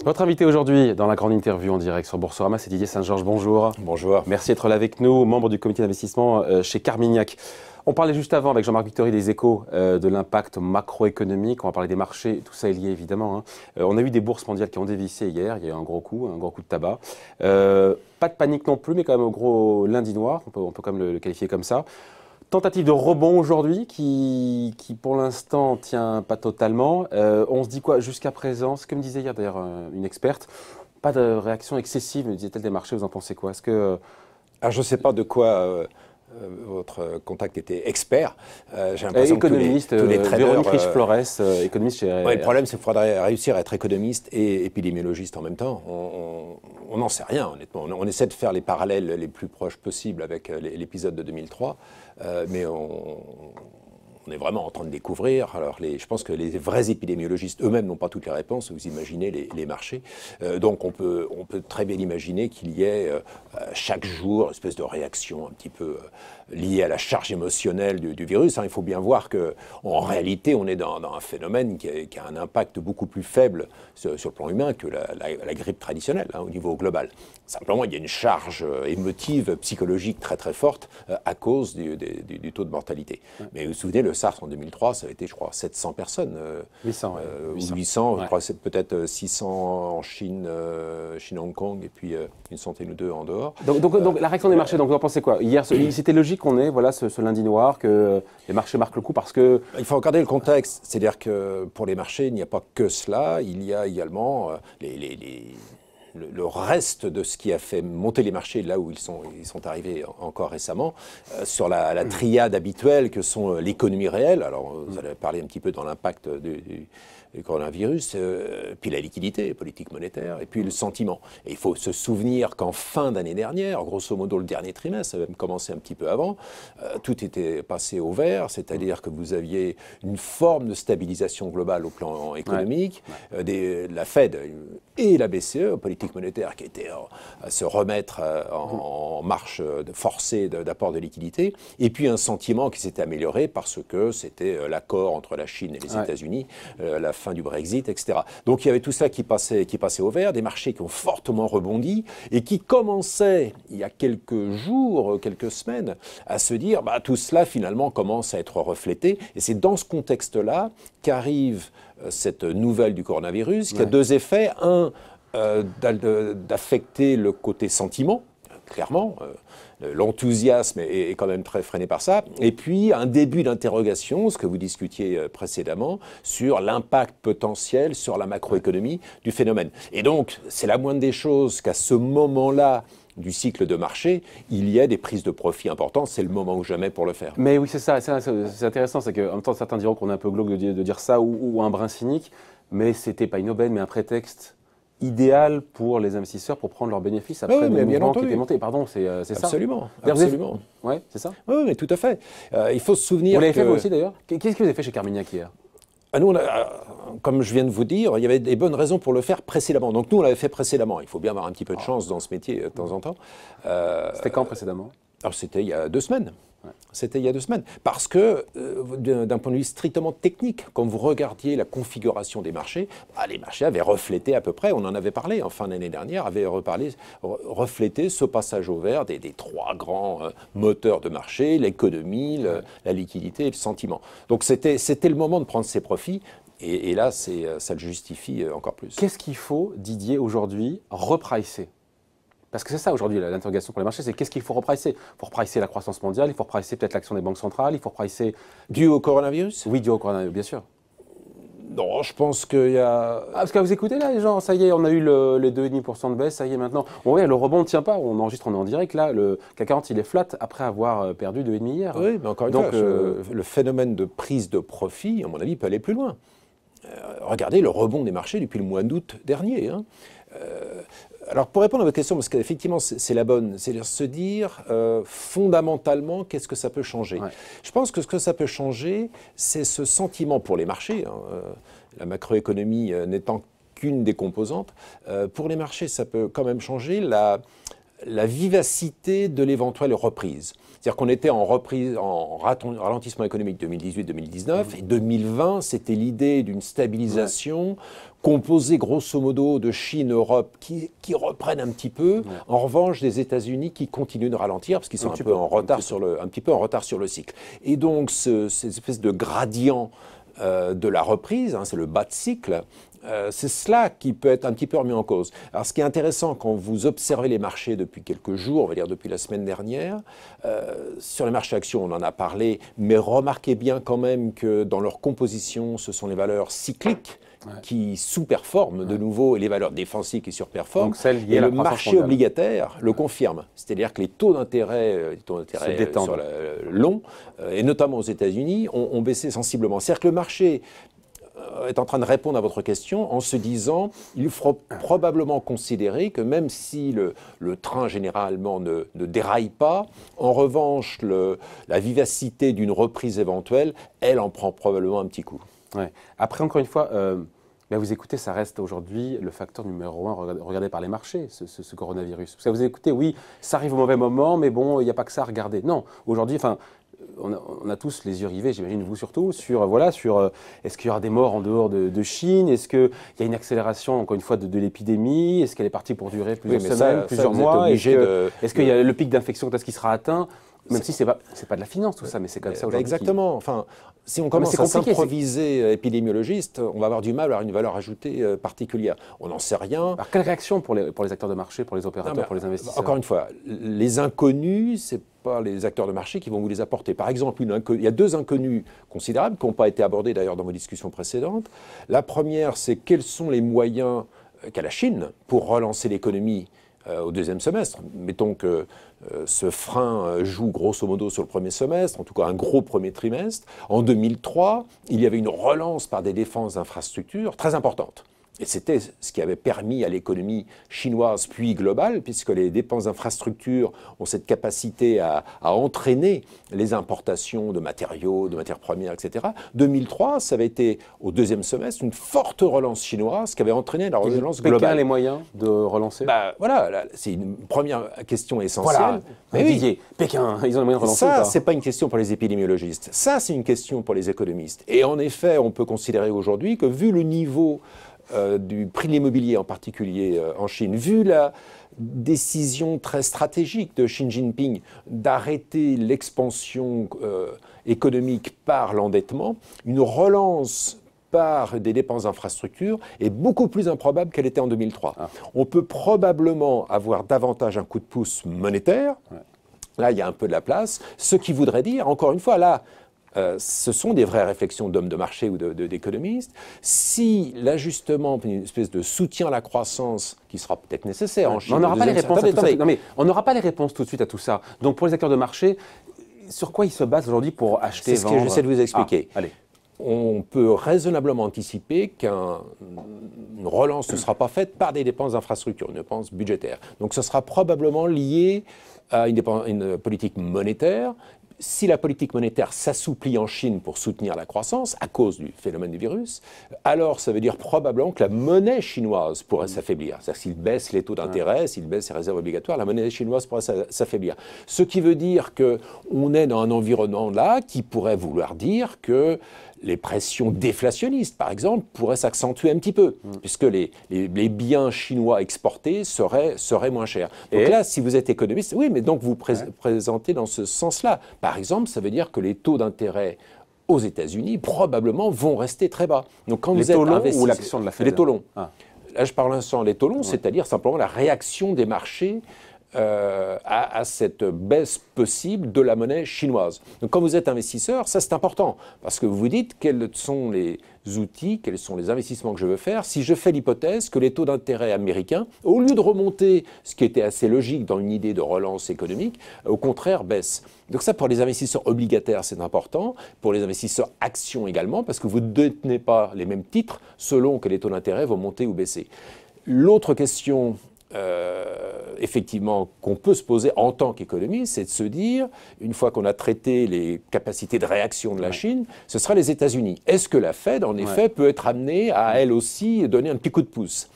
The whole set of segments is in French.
Votre invité aujourd'hui dans la grande interview en direct sur Boursorama, c'est Didier Saint-Georges. Bonjour. Bonjour. Merci d'être là avec nous, membre du comité d'investissement chez Carmignac. On parlait juste avant avec Jean-Marc Victory des Échos de l'impact macroéconomique. On va parler des marchés, tout ça est lié évidemment. On a eu des bourses mondiales qui ont dévissé hier. Il y a eu un gros coup de tabac. Pas de panique non plus, mais quand même un gros lundi noir. On peut quand même le qualifier comme ça. Tentative de rebond aujourd'hui qui pour l'instant tient pas totalement. On se dit quoi jusqu'à présent? Ce que me disait hier d'ailleurs une experte, pas de réaction excessive, me disait-elle, des marchés. Vous en pensez quoi? Est-ce que Alors, je ne sais pas de quoi votre contact était expert. J'ai l'impression économiste, que tous les traders, Véronique Riche-Flores, économiste chez... Ouais, le problème, c'est qu'il faudrait réussir à être économiste et épidémiologiste en même temps. On n'en sait rien, honnêtement. On essaie de faire les parallèles les plus proches possibles avec l'épisode de 2003, mais on est vraiment en train de découvrir. Alors, je pense que les vrais épidémiologistes eux-mêmes n'ont pas toutes les réponses. Vous imaginez les marchés. Donc, on peut très bien imaginer qu'il y ait chaque jour une espèce de réaction un petit peu liée à la charge émotionnelle du virus. Il faut bien voir qu'en réalité, on est dans un phénomène qui a un impact beaucoup plus faible sur le plan humain que la grippe traditionnelle au niveau global. Simplement, il y a une charge émotive, psychologique très très forte à cause du taux de mortalité. Mais vous vous souvenez, le SARS en 2003, ça a été, je crois, 700 personnes. 800, ouais. 800, je crois, c'est peut-être 600 en Chine, Hong Kong, et puis une centaine ou deux en dehors. Donc la réaction des marchés, donc vous en pensez quoi? Hier, c'était logique qu'on ait ce lundi noir, que les marchés marquent le coup parce que... Il faut regarder le contexte. C'est-à-dire que pour les marchés, il n'y a pas que cela. Il y a également le reste de ce qui a fait monter les marchés là où ils sont arrivés encore récemment, sur la triade habituelle que sont l'économie réelle. Alors, vous allez parler un petit peu dans l'impact du coronavirus, puis la liquidité, politique monétaire, et puis le sentiment. Et il faut se souvenir qu'en fin d'année dernière, grosso modo le dernier trimestre, ça va même commencer un petit peu avant, tout était passé au vert, c'est-à-dire que vous aviez une forme de stabilisation globale au plan économique, la Fed et la BCE, politique monétaire, qui était à se remettre en marche forcée d'apport de liquidité, et puis un sentiment qui s'était amélioré parce que c'était l'accord entre la Chine et les États-Unis, la fin du Brexit, etc. Donc il y avait tout ça qui passait au vert, des marchés qui ont fortement rebondi et qui commençaient, il y a quelques jours, quelques semaines, à se dire tout cela finalement commence à être reflété. Et c'est dans ce contexte-là qu'arrive cette nouvelle du coronavirus, qui a deux effets. Un, d'affecter le côté sentiment, clairement. L'enthousiasme est quand même très freiné par ça. Et puis, un début d'interrogation, ce que vous discutiez précédemment, sur l'impact potentiel sur la macroéconomie du phénomène. Et donc, c'est la moindre des choses qu'à ce moment-là du cycle de marché, il y a des prises de profit importantes. C'est le moment ou jamais pour le faire. Mais oui, c'est ça. C'est intéressant. C'est qu'en même temps, certains diront qu'on est un peu glauque de dire ça ou un brin cynique. Mais c'était pas une aubaine, mais un prétexte idéal pour les investisseurs pour prendre leurs bénéfices après le mouvement qui était monté. Pardon, c'est ça. Absolument. Oui, c'est ça. Oui, mais tout à fait. Il faut se souvenir. Vous l'avez fait vous aussi d'ailleurs. Qu'est-ce que vous avez fait chez Carmignac hier? Nous, comme je viens de vous dire, il y avait des bonnes raisons pour le faire précédemment. Donc nous, on l'avait fait précédemment. Il faut bien avoir un petit peu de chance dans ce métier de temps en temps. C'était quand précédemment? Alors c'était il y a 2 semaines. Ouais. C'était il y a 2 semaines. Parce que, d'un point de vue strictement technique, quand vous regardiez la configuration des marchés, les marchés avaient reflété à peu près, on en avait parlé en fin d'année dernière, avaient reflété ce passage au vert des 3 grands moteurs de marché, l'économie, la liquidité et le sentiment. Donc c'était le moment de prendre ses profits. Et là, ça le justifie encore plus. Qu'est-ce qu'il faut, Didier, aujourd'hui, repricer? Parce que c'est ça aujourd'hui l'interrogation pour les marchés, c'est qu'est-ce qu'il faut repricer? Il faut repricer la croissance mondiale, il faut repricer peut-être l'action des banques centrales, il faut repricer... Dû au coronavirus? Oui, dû au coronavirus, bien sûr. Non, je pense qu'il y a... parce que vous écoutez là, les gens, ça y est, on a eu les 2,5% de baisse, ça y est maintenant. Bon, oui, le rebond ne tient pas, on enregistre, on est en direct là, le CAC 40 il est flat après avoir perdu 2,5 hier. Oui, mais encore une fois, le phénomène de prise de profit, à mon avis, peut aller plus loin. Regardez le rebond des marchés depuis le mois d'août dernier. Alors, pour répondre à votre question, parce qu'effectivement, c'est la bonne, c'est se dire fondamentalement, qu'est-ce que ça peut changer? Je pense que ce que ça peut changer, c'est ce sentiment pour les marchés, la macroéconomie n'étant qu'une des composantes. Pour les marchés, ça peut quand même changer la vivacité de l'éventuelle reprise. C'est-à-dire qu'on était en reprise, en ralentissement économique 2018-2019, et 2020, c'était l'idée d'une stabilisation composée grosso modo de Chine, Europe, qui reprennent un petit peu. En revanche, des États-Unis qui continuent de ralentir, parce qu'ils sont un petit peu en retard sur le cycle. Et donc, cette espèce de gradient de la reprise, c'est le bas de cycle, c'est cela qui peut être un petit peu remis en cause. Alors, ce qui est intéressant quand vous observez les marchés depuis quelques jours, on va dire depuis la semaine dernière, sur les marchés actions, on en a parlé, mais remarquez bien quand même que dans leur composition, ce sont les valeurs cycliques qui sous-performent de nouveau et les valeurs défensives qui surperforment. Et le marché obligataire le confirme. C'est-à-dire que les taux d'intérêt sur le long, et notamment aux États-Unis, ont baissé sensiblement. C'est-à-dire que le marché est en train de répondre à votre question en se disant il faut probablement considérer que même si le train généralement ne déraille pas, en revanche la vivacité d'une reprise éventuelle, elle en prend probablement un petit coup. Ouais. Après, encore une fois, vous écoutez, ça reste aujourd'hui le facteur numéro 1 regardé par les marchés, ce coronavirus. Parce que vous écoutez, oui, ça arrive au mauvais moment, mais bon, il n'y a pas que ça à regarder. Non, aujourd'hui, on a tous les yeux rivés, j'imagine vous surtout, sur est-ce qu'il y aura des morts en dehors de Chine? Est-ce qu'il y a une accélération, encore une fois, de l'épidémie? Est-ce qu'elle est partie pour durer plusieurs semaines, plusieurs mois? Est-ce qu'il y a le pic d'infection, est-ce qu'il sera atteint? Même si c'est pas de la finance tout ça, mais c'est comme ça aujourd'hui. Exactement. Enfin, si on commence à s'improviser épidémiologiste, on va avoir du mal à avoir une valeur ajoutée particulière. On n'en sait rien. Alors quelle réaction pour les acteurs de marché, pour les opérateurs, pour les investisseurs? Encore une fois, les inconnus, c'est pas les acteurs de marché qui vont vous les apporter. Par exemple, il y a deux inconnus considérables qui n'ont pas été abordés d'ailleurs dans vos discussions précédentes. La première, c'est quels sont les moyens qu'a la Chine pour relancer l'économie au deuxième semestre. Mettons que ce frein joue grosso modo sur le premier semestre, en tout cas un gros premier trimestre. En 2003, il y avait une relance par des dépenses d'infrastructures très importantes. Et c'était ce qui avait permis à l'économie chinoise puis globale, puisque les dépenses d'infrastructures ont cette capacité à entraîner les importations de matériaux, de matières premières, etc. 2003, ça avait été au deuxième semestre une forte relance chinoise qui avait entraîné la relance globale. Pékin a les moyens de relancer? Voilà, c'est une première question essentielle. Mais oui, Pékin, ils ont les moyens de relancer. Ça, c'est pas une question pour les épidémiologistes. Ça, c'est une question pour les économistes. Et en effet, on peut considérer aujourd'hui que vu le niveau du prix de l'immobilier en particulier en Chine, vu la décision très stratégique de Xi Jinping d'arrêter l'expansion économique par l'endettement, une relance par des dépenses d'infrastructures est beaucoup plus improbable qu'elle était en 2003. On peut probablement avoir davantage un coup de pouce monétaire. Là, il y a un peu de la place. Ce qui voudrait dire, encore une fois, là, ce sont des vraies réflexions d'hommes de marché ou d'économistes. Si l'ajustement, une espèce de soutien à la croissance qui sera peut-être nécessaire en Chine... On n'aura pas les réponses à tout ça. Non, mais on n'aura pas les réponses tout de suite à tout ça. Donc pour les acteurs de marché, sur quoi ils se basent aujourd'hui pour acheter, vendre? C'est ce que j'essaie de vous expliquer. Allez. On peut raisonnablement anticiper qu'une relance ne sera pas faite par des dépenses d'infrastructure, une dépense budgétaire. Donc ce sera probablement lié à une politique monétaire. Si la politique monétaire s'assouplit en Chine pour soutenir la croissance à cause du phénomène du virus, alors ça veut dire probablement que la monnaie chinoise pourrait s'affaiblir. C'est-à-dire s'il baisse les taux d'intérêt, s'il baisse les réserves obligatoires, la monnaie chinoise pourrait s'affaiblir. Ce qui veut dire qu'on est dans un environnement là qui pourrait vouloir dire que les pressions déflationnistes, par exemple, pourraient s'accentuer un petit peu, puisque les biens chinois exportés seraient moins chers. Donc là, si vous êtes économiste, oui, mais donc vous présentez dans ce sens-là. Par exemple, ça veut dire que les taux d'intérêt aux États-Unis, probablement, vont rester très bas. Donc quand vous êtes investisseur, ou l'action de la Fed? Les taux longs. Là, je parle l'instant des taux longs, c'est-à-dire simplement la réaction des marchés à cette baisse possible de la monnaie chinoise. Donc quand vous êtes investisseur, ça c'est important, parce que vous vous dites quels sont les outils, quels sont les investissements que je veux faire, si je fais l'hypothèse que les taux d'intérêt américains, au lieu de remonter, ce qui était assez logique dans une idée de relance économique, au contraire baissent. Donc ça, pour les investisseurs obligataires, c'est important, pour les investisseurs actions également, parce que vous ne détenez pas les mêmes titres selon que les taux d'intérêt vont monter ou baisser. L'autre question effectivement, qu'on peut se poser en tant qu'économiste, c'est de se dire, une fois qu'on a traité les capacités de réaction de la Chine, ce sera les États-Unis. Est-ce que la Fed, en effet, peut être amenée à, elle aussi, donner un petit coup de pouce?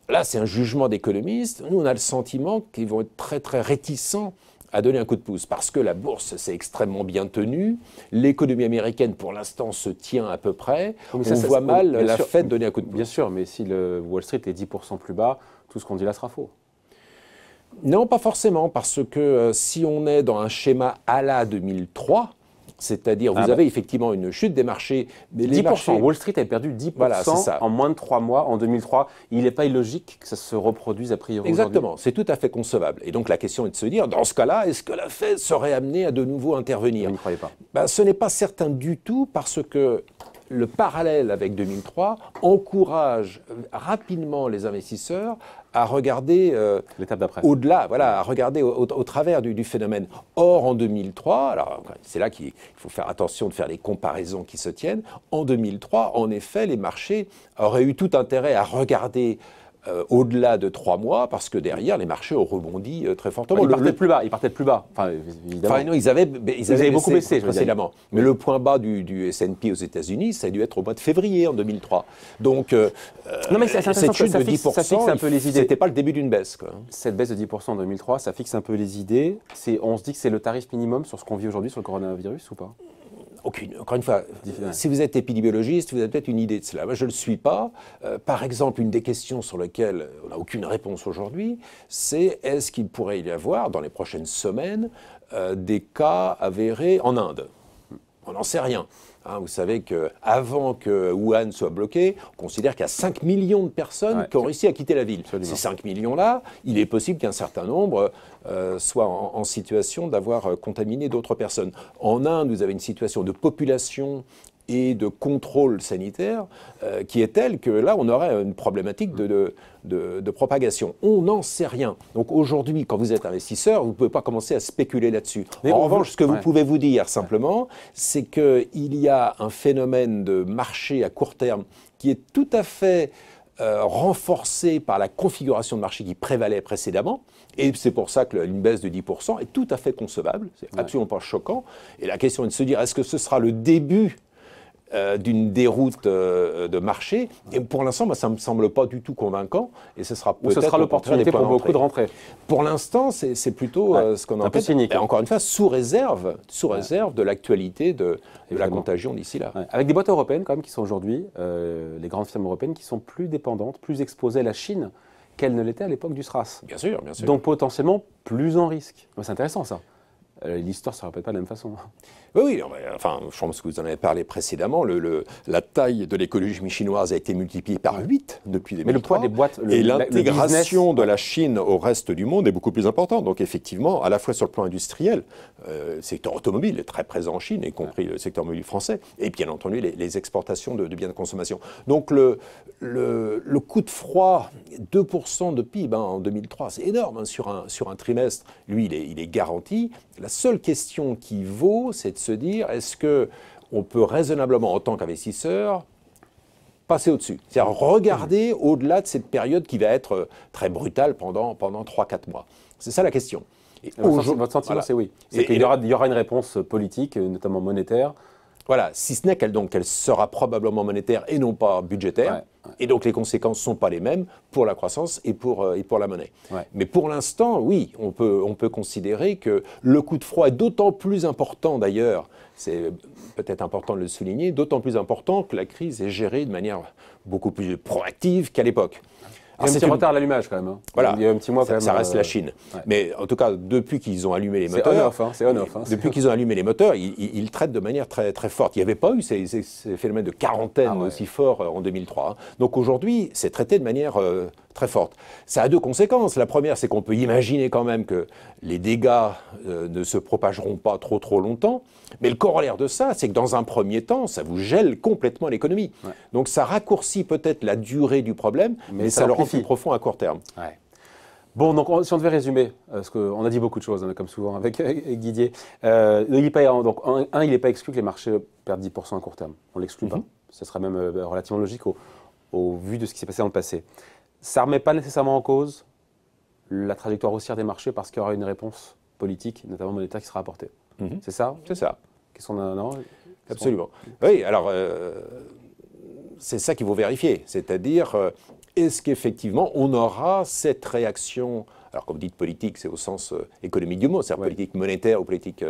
là, c'est un jugement d'économistes. Nous, on a le sentiment qu'ils vont être très, très réticents à donner un coup de pouce, parce que la bourse s'est extrêmement bien tenue, l'économie américaine, pour l'instant, se tient à peu près, on voit mal la Fed donner un coup de pouce. Bien sûr, mais si le Wall Street est 10% plus bas, tout ce qu'on dit là sera faux. Non, pas forcément, parce que si on est dans un schéma à la 2003, c'est-à-dire vous avez effectivement une chute des marchés. Mais 10%, les marchés... Wall Street a perdu 10% voilà, en moins de 3 mois en 2003. Il n'est pas illogique que ça se reproduise a priori. Exactement, c'est tout à fait concevable. Et donc la question est de se dire, dans ce cas-là, est-ce que la Fed serait amenée à de nouveau intervenir? Vous n'y croyez pas? Ce n'est pas certain du tout, parce que le parallèle avec 2003 encourage rapidement les investisseurs à regarder l'étape d'après. Au-delà, voilà, à regarder au travers du phénomène. Or, en 2003, alors c'est là qu'il faut faire attention de faire les comparaisons qui se tiennent. En 2003, en effet, les marchés auraient eu tout intérêt à regarder au-delà de 3 mois, parce que derrière, les marchés ont rebondi très fortement. Ils partaient plus bas, ils partaient plus bas. Enfin, évidemment. Enfin, non, ils avaient beaucoup baissé précédemment. Mais le point bas du S&P aux États-Unis, ça a dû être au mois de février en 2003. Donc, non, mais cette chute de 10%, ça fixe un peu les idées. C'était pas le début d'une baisse, quoi. Cette baisse de 10% en 2003, ça fixe un peu les idées. On se dit que c'est le tarif minimum sur ce qu'on vit aujourd'hui sur le coronavirus ou pas? Aucune. Encore une fois, si vous êtes épidémiologiste, vous avez peut-être une idée de cela. Moi, je ne le suis pas. Par exemple, une des questions sur lesquelles on n'a aucune réponse aujourd'hui, c'est est-ce qu'il pourrait y avoir, dans les prochaines semaines, des cas avérés en Inde? On n'en sait rien. Vous savez qu'avant que Wuhan soit bloqué, on considère qu'il y a 5 millions de personnes qui ont réussi à quitter la ville. Absolument. Ces 5 millions-là, il est possible qu'un certain nombre soient en situation d'avoir contaminé d'autres personnes. En Inde, vous avez une situation de population et de contrôle sanitaire qui est telle que là, on aurait une problématique de propagation. On n'en sait rien. Donc aujourd'hui, quand vous êtes investisseur, vous ne pouvez pas commencer à spéculer là-dessus. En revanche, ce que vous pouvez vous dire simplement, c'est qu'il y a un phénomène de marché à court terme qui est tout à fait renforcé par la configuration de marché qui prévalait précédemment. Et c'est pour ça qu'une baisse de 10% est tout à fait concevable. C'est absolument pas choquant. Et la question est de se dire, est-ce que ce sera le début d'une déroute de marché? Et pour l'instant, moi, ça ne me semble pas du tout convaincant. Et ce sera peut-être l'opportunité pour beaucoup de rentrer. Pour l'instant, c'est plutôt ce qu'on un peu cynique. Et encore une fois, sous réserve de l'actualité de la contagion d'ici là. Avec des boîtes européennes quand même qui sont aujourd'hui, les grandes firmes européennes qui sont plus dépendantes, plus exposées à la Chine qu'elles ne l'étaient à l'époque du SRAS. Bien sûr, bien sûr. Donc potentiellement plus en risque. C'est intéressant ça. L'histoire ne se répète pas de la même façon. Oui, enfin, je pense que vous en avez parlé précédemment. La taille de l'économie chinoise a été multipliée par 8 depuis 2003. Mais le poids des boîtes, et l'intégration de la Chine au reste du monde est beaucoup plus importante. Donc effectivement, à la fois sur le plan industriel, le secteur automobile est très présent en Chine, y compris le secteur automobile français, et bien entendu les exportations de biens de consommation. Donc le coup de froid, 2% de PIB en 2003, c'est énorme sur un trimestre. Lui, il est garanti. La seule question qui vaut, c'est de se dire, est-ce qu'on peut raisonnablement, en tant qu'investisseur, passer au-dessus? C'est-à-dire regarder au-delà de cette période qui va être très brutale pendant 3-4 mois. C'est ça la question. Et votre sentiment, c'est oui. C'est qu'il y aura une réponse politique, notamment monétaire. Voilà, si ce n'est qu'elle sera probablement monétaire et non pas budgétaire. Et donc les conséquences ne sont pas les mêmes pour la croissance et pour la monnaie. Mais pour l'instant, oui, on peut considérer que le coup de froid est d'autant plus important d'ailleurs, c'est peut-être important de le souligner, d'autant plus important que la crise est gérée de manière beaucoup plus proactive qu'à l'époque. Il y a un petit retard à l'allumage quand même. Voilà, il y a un petit mois quand même. Ça reste la Chine. Mais en tout cas, depuis qu'ils ont allumé les moteurs, c'est on-off. Depuis qu'ils ont allumé les moteurs, ils traitent de manière très, très forte. Il n'y avait pas eu ces phénomènes de quarantaine aussi forts en 2003. Donc aujourd'hui, c'est traité de manière très forte. Ça a deux conséquences. La première, c'est qu'on peut imaginer quand même que les dégâts ne se propageront pas trop longtemps. Mais le corollaire de ça, c'est que dans un premier temps, ça vous gèle complètement l'économie. Donc ça raccourcit peut-être la durée du problème, mais ça le rend plus profond à court terme. Bon, donc si on devait résumer, parce qu'on a dit beaucoup de choses, comme souvent avec Didier, il n'est pas exclu que les marchés perdent 10% à court terme. On ne l'exclut pas. Ce serait même relativement logique au vu de ce qui s'est passé dans le passé. Ça ne remet pas nécessairement en cause la trajectoire haussière des marchés parce qu'il y aura une réponse politique, notamment monétaire, qui sera apportée. C'est ça? C'est ça. Qu'est-ce qu'on a? Non, absolument. Oui, alors c'est ça qu'il faut vérifier. C'est-à-dire, est-ce qu'effectivement on aura cette réaction? Alors, comme vous dites politique, c'est au sens économique du mot, c'est-à-dire politique monétaire ou politique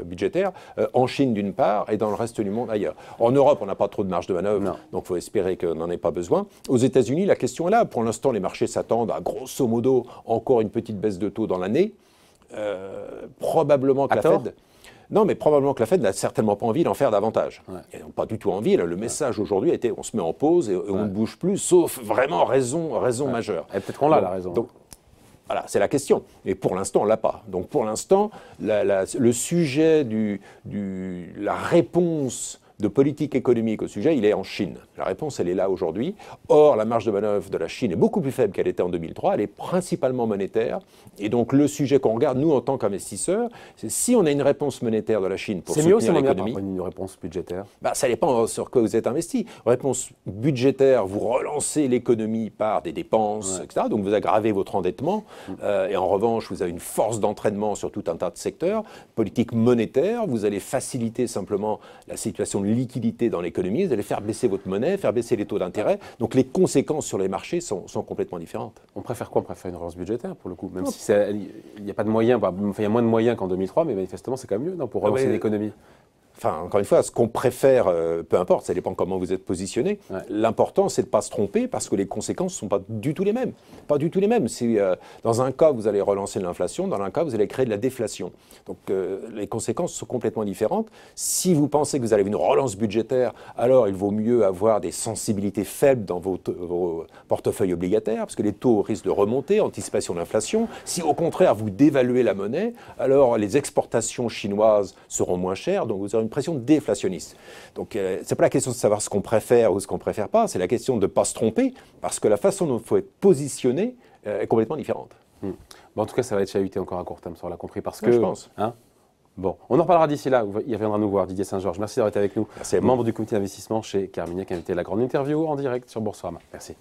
budgétaire, en Chine d'une part et dans le reste du monde ailleurs. En Europe, on n'a pas trop de marge de manœuvre, donc il faut espérer qu'on n'en ait pas besoin. Aux États-Unis, la question est là. Pour l'instant, les marchés s'attendent à grosso modo encore une petite baisse de taux dans l'année. Probablement que la Fed... Non, mais probablement que la Fed n'a certainement pas envie d'en faire davantage. Ils n'ont pas du tout envie. Là, le message aujourd'hui a été on se met en pause et on ne bouge plus, sauf vraiment raison majeure. Et peut-être qu'on l'a, la raison. Donc, voilà, c'est la question. Et pour l'instant, on ne l'a pas. Donc pour l'instant, le sujet la réponse de politique économique au sujet, il est en Chine. La réponse, elle est là aujourd'hui. Or, la marge de manœuvre de la Chine est beaucoup plus faible qu'elle était en 2003. Elle est principalement monétaire. Et donc, le sujet qu'on regarde, nous, en tant qu'investisseurs, c'est si on a une réponse monétaire de la Chine pour soutenir l'économie... C'est mieux une réponse budgétaire? Ça dépend sur quoi vous êtes investi. Réponse budgétaire, vous relancez l'économie par des dépenses, etc. Donc, vous aggravez votre endettement. Et en revanche, vous avez une force d'entraînement sur tout un tas de secteurs. Politique monétaire, vous allez faciliter simplement la situation de liquidité dans l'économie, vous allez faire baisser votre monnaie, faire baisser les taux d'intérêt. Donc les conséquences sur les marchés sont complètement différentes. On préfère quoi? On préfère une relance budgétaire pour le coup, même si il n'y a pas de moyens, il y a moins de moyens qu'en 2003, mais manifestement c'est quand même mieux non, pour relancer l'économie. Enfin, encore une fois, ce qu'on préfère, peu importe, ça dépend comment vous êtes positionné. L'important, c'est de ne pas se tromper parce que les conséquences ne sont pas du tout les mêmes. Pas du tout les mêmes. Dans un cas, vous allez relancer l'inflation, dans un cas, vous allez créer de la déflation. Donc, les conséquences sont complètement différentes. Si vous pensez que vous avez une relance budgétaire, alors il vaut mieux avoir des sensibilités faibles dans vos portefeuilles obligataires parce que les taux risquent de remonter, anticipation de l'inflation. Si au contraire, vous dévaluez la monnaie, alors les exportations chinoises seront moins chères, donc vous aurez une pression déflationniste. Donc, c'est pas la question de savoir ce qu'on préfère ou ce qu'on préfère pas, c'est la question de ne pas se tromper, parce que la façon dont il faut être positionné est complètement différente. Bon, en tout cas, ça va être chahuté encore à court terme, ça on l'a compris, parce que... je pense. Bon, on en reparlera d'ici là, il reviendra nous voir, Didier Saint-Georges. Merci d'avoir été avec nous. Merci à vous. Membre du comité d'investissement chez Carmignac, invité à la grande interview en direct sur Boursorama. Merci.